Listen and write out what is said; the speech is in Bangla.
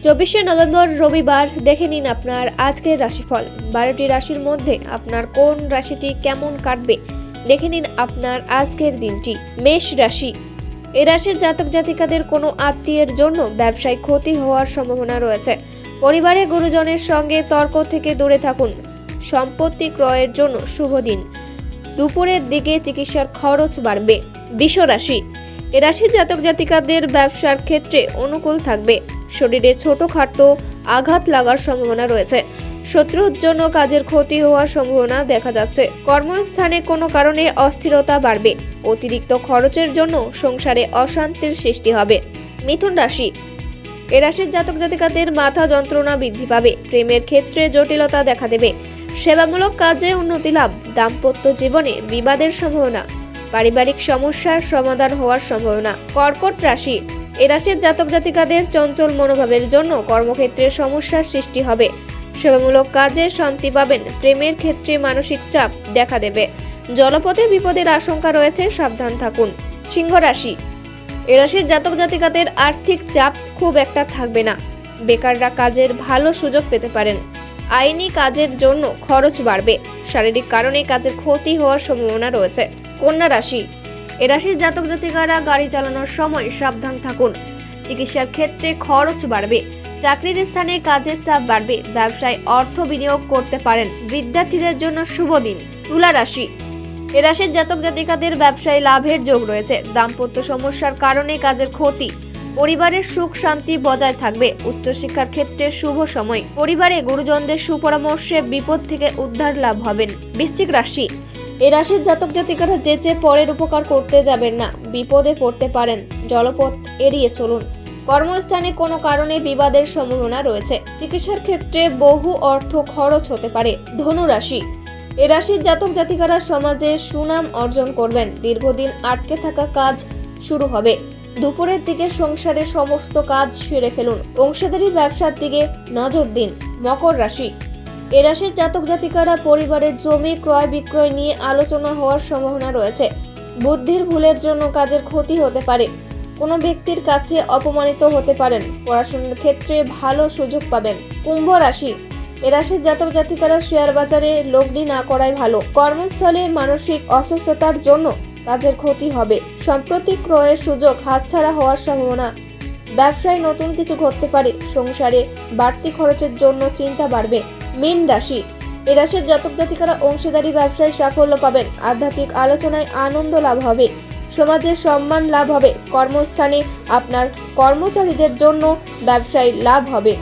24 নভেম্বর রবিবার দেখে নিন আপনার আজকের রাশিফল। 12টি রাশির মধ্যে আপনার কোন রাশিটি কেমন কাটবে দেখে নিন আপনার আজকের দিনটি। মেষ রাশি, এই রাশির জাতক জাতিকাদের কোনো আত্মীয়ের জন্য ব্যবসায় ক্ষতি হওয়ার সম্ভাবনা রয়েছে। পরিবারে গুরুজনের সঙ্গে তর্ক থেকে দূরে থাকুন। সম্পত্তি ক্রয়ের জন্য শুভ দিন। দুপুরের দিকে চিকিৎসার খরচ বাড়বে। বৃষ রাশি, এ রাশির জাতক জাতিকাদের ব্যবসার ক্ষেত্রে অনুকূল থাকবে। শরীরে ছোটখাটো আঘাত লাগার সম্ভাবনা রয়েছে। শত্রুর জন্য কাজের ক্ষতি হওয়ার সম্ভাবনা দেখা যাচ্ছে। কর্মস্থানে কোনো কারণে অস্থিরতা বাড়বে। অতিরিক্ত খরচের জন্য সংসারে অশান্তির সৃষ্টি হবে। মিথুন রাশি, এ রাশির জাতক জাতিকাদের মাথা যন্ত্রণা বৃদ্ধি পাবে। প্রেমের ক্ষেত্রে জটিলতা দেখা দেবে। সেবামূলক কাজে উন্নতি লাভ। দাম্পত্য জীবনে বিবাদের সম্ভাবনা। পারিবারিক সমস্যার সমাধান হওয়ার সম্ভাবনা। কর্কট রাশি, এ রাশির জাতক জাতিকাদের চঞ্চল মনোভাবের জন্য কর্মক্ষেত্রে সমস্যার সৃষ্টি হবে। সেবামূলক কাজে শান্তি পাবেন। প্রেমের ক্ষেত্রে মানসিক চাপ দেখা দেবে। জলপথে বিপদের আশঙ্কা রয়েছে, সাবধান থাকুন। সিংহ রাশি, এ রাশির জাতক জাতিকাদের আর্থিক চাপ খুব একটা থাকবে না। বেকাররা কাজের ভালো সুযোগ পেতে পারেন। আইনি কাজের জন্য খরচ বাড়বে। শারীরিক কারণে কাজের ক্ষতি হওয়ার সম্ভাবনা রয়েছে। কন্যা রাশি, এ রাশির জাতক জাতিকারা গাড়ি চালানোর সময় সাবধান থাকুন। চিকিৎসার ক্ষেত্রে খরচ বাড়বে। চাকরির স্থানে কাজের চাপ বাড়বে। ব্যবসায় অর্থ বিনিয়োগ করতে পারেন। বিদ্যার্থীদের জন্য শুভ দিন। তুলা রাশি, এ রাশির জাতক জাতিকাদের ব্যবসায় লাভের যোগ রয়েছে। দাম্পত্য সমস্যার কারণে কাজের ক্ষতি। পরিবারের সুখ শান্তি বজায় থাকবে। উচ্চশিক্ষার ক্ষেত্রে শুভ সময়। পরিবারে গুরুজনদের সুপরামর্শে বিপদ থেকে উদ্ধার লাভ হবেন। বৃশ্চিক রাশি, এই রাশির জাতক জাতিকারা যেচে পরের উপকার করতে যাবেন না। বিপদে পড়তে পারেন। জলপথ এড়িয়ে চলুন। কর্মস্থানে কোনো কারণে বিবাদের সম্ভাবনা রয়েছে। চিকিৎসার ক্ষেত্রে বহু অর্থ খরচ হতে পারে। ধনু রাশি, এ রাশির জাতক জাতিকারা সমাজে সুনাম অর্জন করবেন। দীর্ঘদিন আটকে থাকা কাজ শুরু হবে। দুপুরের দিকে সংসারের সমস্ত কাজ সেরে ফেলুন। অংশীদারি ব্যবসার দিকে নজর দিন। মকর রাশি, এ রাশির জাতক জাতিকারা পরিবারের জমি ক্রয় বিক্রয় নিয়ে আলোচনা হওয়ার সম্ভাবনা রয়েছে। বুদ্ধির ভুলের জন্য কাজের ক্ষতি হতে পারে। কোনো ব্যক্তির কাছে অপমানিত হতে পারেন। পড়াশোনার ক্ষেত্রে ভালো সুযোগ পাবেন। কুম্ভ রাশি, এ রাশির জাতক জাতিকারা শেয়ার বাজারে লগ্নি না করাই ভালো। কর্মস্থলে মানসিক অসুস্থতার জন্য কাজের ক্ষতি হবে। সম্পত্তি ক্রয়ের সুযোগ হাতছাড়া হওয়ার সম্ভাবনা। ব্যবসায় নতুন কিছু ঘটতে পারে। সংসারে বাড়তি খরচের জন্য চিন্তা বাড়বে। মীন রাশি, এ রাশির জাতক জাতিকারা অংশীদারি ব্যবসায় সাফল্য পাবেন। আধ্যাত্মিক আলোচনায় আনন্দ লাভ হবে। সমাজের সম্মান লাভ হবে। কর্মস্থানে আপনার কর্মচারীদের জন্য ব্যবসায় লাভ হবে।